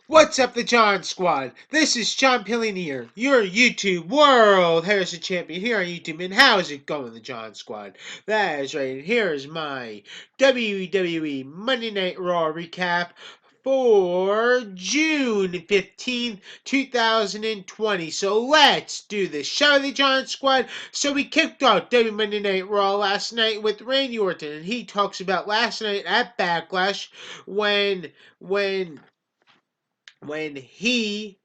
What's up, the John Squad? This is John Pillinier, your YouTube World Heresy Champion here on YouTube. And how's it going, the John Squad? That is right. And here is my WWE Monday Night Raw recap for June 15th, 2020. So let's do this, shall we, John Squad? So we kicked off WWE Monday Night Raw last night with Randy Orton, and he talks about last night at Backlash when he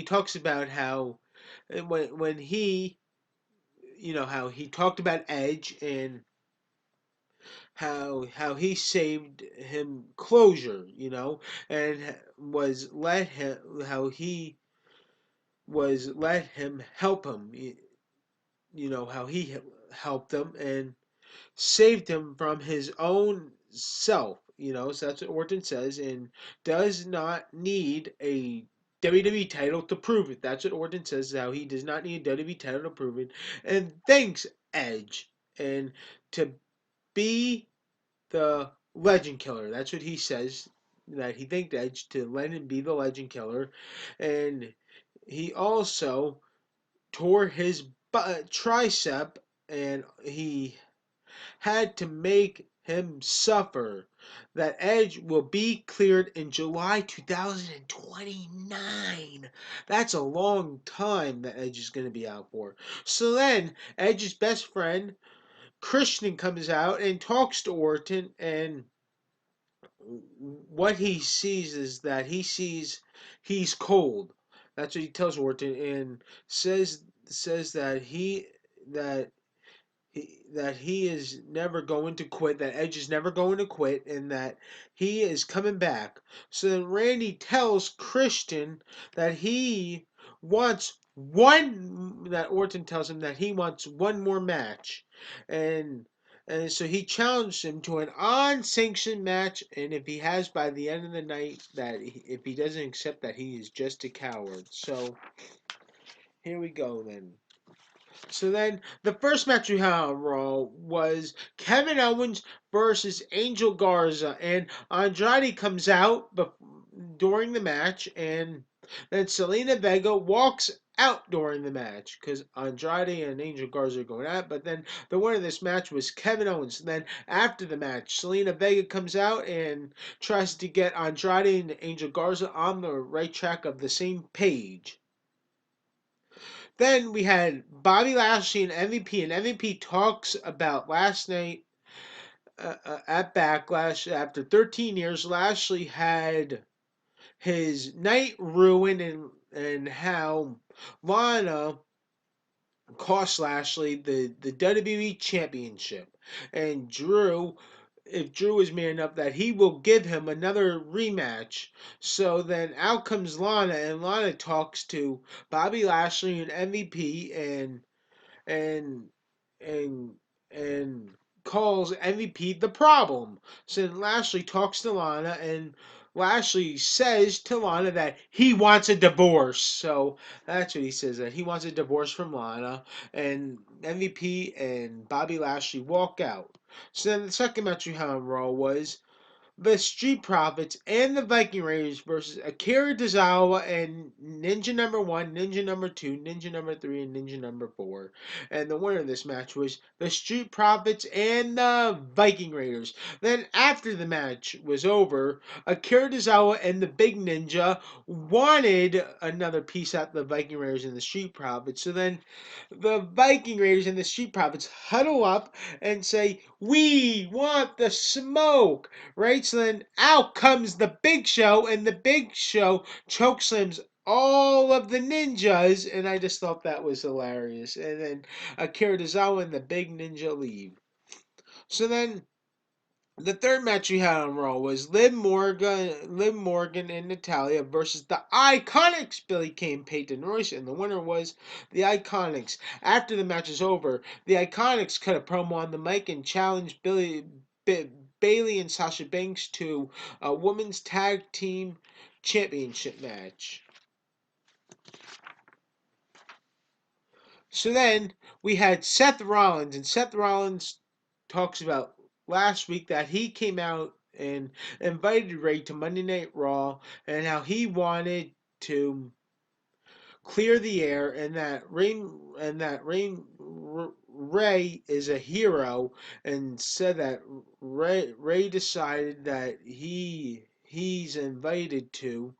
talks about how when he how he talked about Edge and how he saved him closure, and was let him how he was let him help him, how he helped him and saved him from his own self. So that's what Orton says, and does not need a WWE title to prove it. That's what Orton says, how he does not need a WWE title to prove it, and thanks Edge, and to be the Legend Killer. That's what he says, that he thanked Edge to let him be the Legend Killer, and he also tore his tricep, and he had to make him suffer. That Edge will be cleared in July 2029. That's a long time that Edge is going to be out for. So then, Edge's best friend, Christian, comes out and talks to Orton, and what he sees is that he's cold. That's what he tells Orton, and says that he is never going to quit, that Edge is never going to quit, and that he is coming back. So then Randy tells Christian that that Orton tells him that he wants one more match. And so he challenged him to an unsanctioned match, and if he has by the end of the night, if he doesn't accept that, he is just a coward. So here we go then. So then, the first match we had on Raw was Kevin Owens versus Angel Garza, and Andrade comes out during the match, and then Selena Vega walks out during the match because Andrade and Angel Garza are going at. But then the winner of this match was Kevin Owens. And then after the match, Selena Vega comes out and tries to get Andrade and Angel Garza on the right track of the same page. Then we had Bobby Lashley and MVP, and MVP talks about last night at Backlash. After 13 years, Lashley had his night ruined, and how Lana cost Lashley the WWE Championship. And if Drew is man enough, that he will give him another rematch. So then out comes Lana, and Lana talks to Bobby Lashley and MVP, and and and calls MVP the problem. So then Lashley talks to Lana, and Lashley says to Lana that he wants a divorce. So that's what he says, that he wants a divorce from Lana, and MVP and Bobby Lashley walk out. So then the second match we had on Raw was the Street Profits and the Viking Raiders versus Akira Tozawa and Ninja number 1, Ninja number 2, Ninja number 3, and Ninja number 4. And the winner of this match was the Street Profits and the Viking Raiders. Then after the match was over, Akira Tozawa and the Big Ninja wanted another piece out of the Viking Raiders and the Street Profits. So then the Viking Raiders and the Street Profits huddle up and say, "We want the smoke," right? So then out comes the Big Show, and the Big Show chokeslams all of the ninjas, and I just thought that was hilarious. And then Akira Tozawa and the Big Ninja leave. So then the third match we had on Raw was Liv Morgan and Natalia versus the Iconics, Billie Kay and Peyton Royce, and the winner was the Iconics. After the match is over, the Iconics cut a promo on the mic and challenged Bayley and Sasha Banks to a women's tag team championship match. So then we had Seth Rollins, and Seth Rollins talks about last week that he came out and invited Ray to Monday Night Raw, and how he wanted to clear the air, and that Ray is a hero, and said that Ray decided that he's invited to,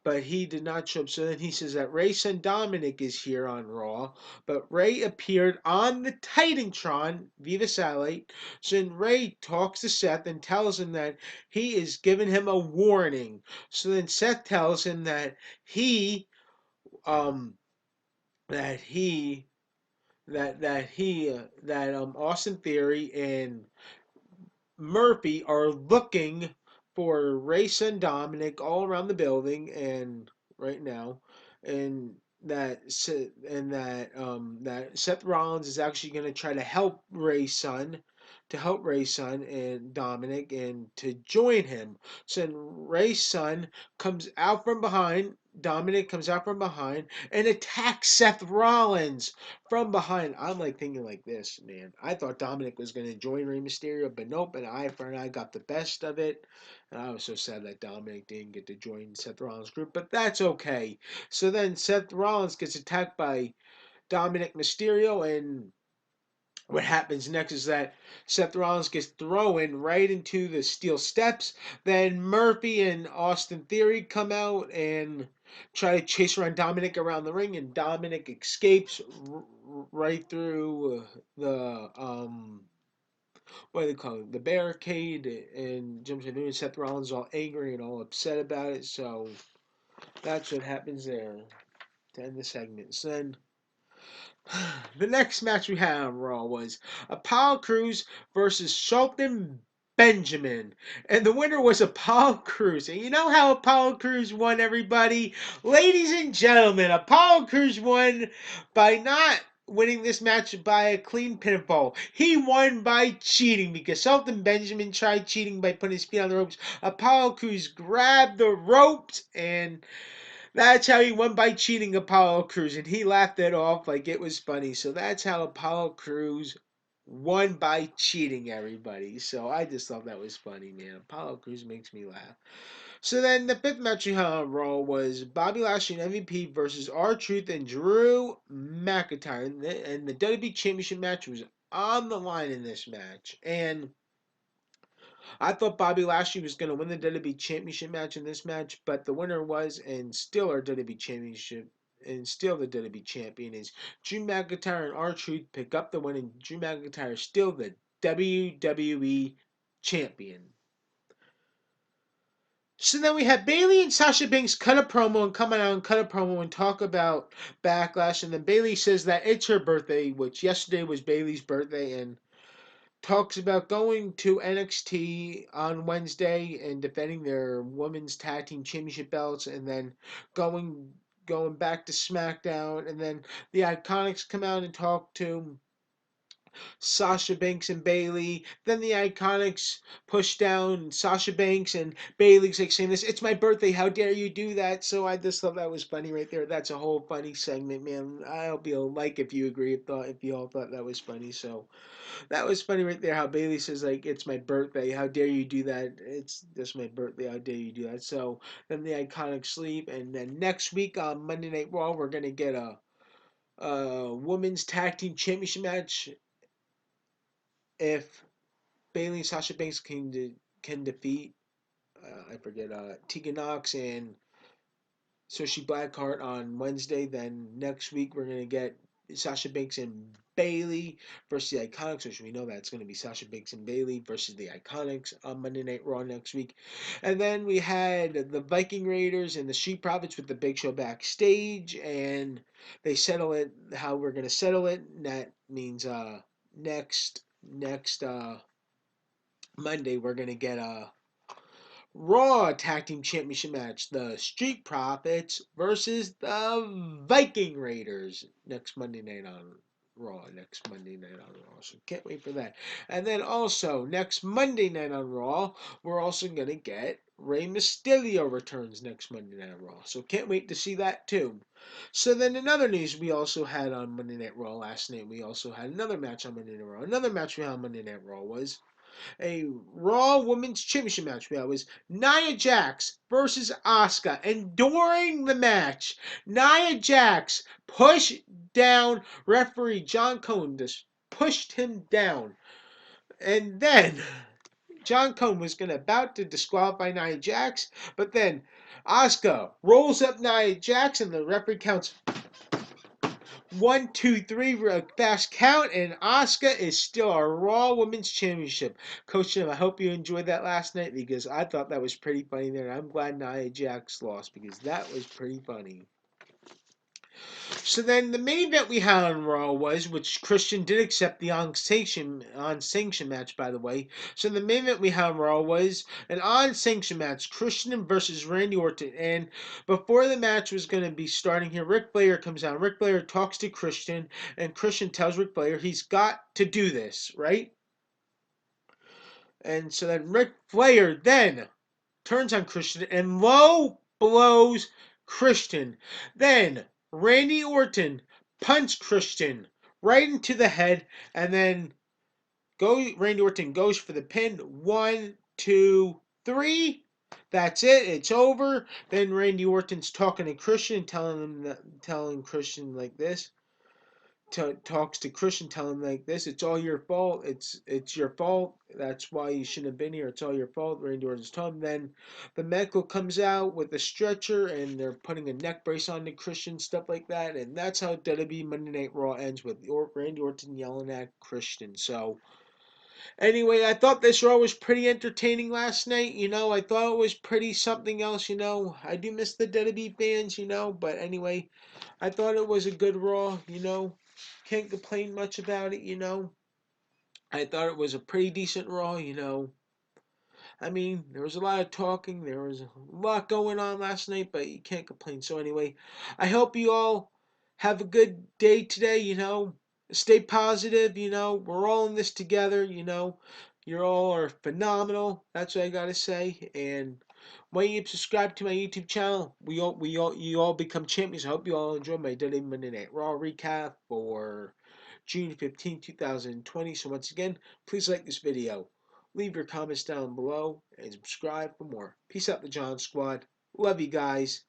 but he did not show up. So then he says that Ray's son Dominic is here on Raw, but Ray appeared on the Titantron via the satellite. So then Ray talks to Seth and tells him that he is giving him a warning. So then Seth tells him he um that he that Austin Theory and Murphy are looking for Race and Dominic all around the building and right now, and that Seth Rollins is actually going to try to help Ray's son and Dominic and to join him. So then Ray's son comes out from behind. Dominic comes out from behind and attacks Seth Rollins from behind. I'm like thinking like this, man. I thought Dominic was going to join Rey Mysterio, but nope. And eye for an eye got the best of it. And I was so sad that Dominic didn't get to join Seth Rollins' group, but that's okay. So then Seth Rollins gets attacked by Dominic Mysterio, and what happens next is that Seth Rollins gets thrown right into the steel steps. Then Murphy and Austin Theory come out and try to chase around Dominic around the ring, and Dominic escapes right through the what do they call it, the barricade, and jumps in. And Seth Rollins all angry and all upset about it. So that's what happens there to end the segment. So then the next match we had on Raw was Apollo Crews versus Shelton Benjamin. And the winner was Apollo Crews. And you know how Apollo Crews won, everybody? Ladies and gentlemen, Apollo Crews won by not winning this match by a clean pinfall. He won by cheating because Shelton Benjamin tried cheating by putting his feet on the ropes. Apollo Crews grabbed the ropes, and that's how he won by cheating Apollo Crews, and he laughed it off like it was funny. So that's how Apollo Crews won by cheating, everybody. So I just thought that was funny, man. Apollo Crews makes me laugh. So then the fifth match we had on Raw was Bobby Lashley and MVP versus R-Truth and Drew McIntyre. And the WWE Championship match was on the line in this match. And I thought Bobby Lashley was going to win the WWE Championship match in this match, but the winner was, and still our WWE Championship, and still the WWE Champion is Drew McIntyre, and R-Truth pick up the win, and Drew McIntyre is still the WWE Champion. So then we had Bayley and Sasha Banks cut a promo and come out and cut a promo and talk about Backlash, and then Bayley says that it's her birthday, which yesterday was Bayley's birthday, and talks about going to NXT on Wednesday and defending their women's tag team championship belts, and then going back to SmackDown, and then the Iconics come out and talk to Sasha Banks and Bayley. Then the Iconics push down Sasha Banks, and Bayley's like saying this, "It's my birthday, how dare you do that?" So I just thought that was funny right there. That's a whole funny segment, man. I hope you'll like if you agree, if you all thought that was funny. So that was funny right there. How Bayley says like, "It's my birthday. How dare you do that? It's just my birthday. How dare you do that?" So then the Iconics leave, and then next week on Monday Night Raw, we're gonna get a women's tag team championship match. If Bayley and Sasha Banks can defeat, I forget, Tegan Knox and Saoirse Blackheart on Wednesday, then next week we're gonna get Sasha Banks and Bayley versus the Iconics, which we know that's going to be Sasha Banks and Bayley versus the Iconics on Monday Night Raw next week. And then we had the Viking Raiders and the Street Profits with the Big Show backstage, and they settle it how we're going to settle it. And that means next Monday we're going to get a Raw Tag Team Championship match, the Street Profits versus the Viking Raiders next Monday night on Raw. Next Monday night on Raw. So can't wait for that. And then also next Monday night on Raw, we're also gonna get Rey Mysterio returns next Monday night on Raw. So can't wait to see that too. So then in other news we also had on Monday Night Raw last night, we also had another match on Monday Night Raw. Another match we had on Monday Night Raw was a Raw Women's Championship match. That was Nia Jax versus Asuka. And during the match, Nia Jax pushed down referee John Cone. Just pushed him down. And then John Cone was about to disqualify Nia Jax, but then Asuka rolls up Nia Jax, and the referee counts 1, 2, 3 for a fast count, and Asuka is still a Raw Women's Championship. Coach Jim, I hope you enjoyed that last night because I thought that was pretty funny there. I'm glad Nia Jax lost because that was pretty funny. So then the main event we had on Raw was, which Christian did accept the unsanctioned match, by the way. So the main event we had on Raw was an unsanctioned match, Christian versus Randy Orton. And before the match was going to be starting here, Ric Flair comes out. Ric Flair talks to Christian, and Christian tells Ric Flair he's got to do this, right? And so then Ric Flair then turns on Christian and low blows Christian. Then Randy Orton punts Christian right into the head, and then Randy Orton goes for the pin. 1, 2, 3. That's it. It's over. Then Randy Orton's talking to Christian, telling Christian like this. Talks to Christian, telling him like this: "It's all your fault. It's your fault. That's why you shouldn't have been here. It's all your fault." Randy Orton's telling him. Then the medical comes out with a stretcher, and they're putting a neck brace on the Christian, stuff like that. And that's how WWE Monday Night Raw ends, with Randy Orton yelling at Christian. So anyway, I thought this Raw was pretty entertaining last night. I thought it was pretty something else. I do miss the WWE fans. But anyway, I thought it was a good Raw. Can't complain much about it. I thought it was a pretty decent Raw. I mean, there was a lot of talking, there was a lot going on last night, but you can't complain. So anyway, I hope you all have a good day today. Stay positive. We're all in this together. You all are phenomenal. That's what I gotta say. And when you subscribe to my YouTube channel, you all become champions. I hope you all enjoy my Daily Monday Night Raw recap for June 15, 2020. So once again, please like this video. Leave your comments down below and subscribe for more. Peace out, the John Squad. Love you guys.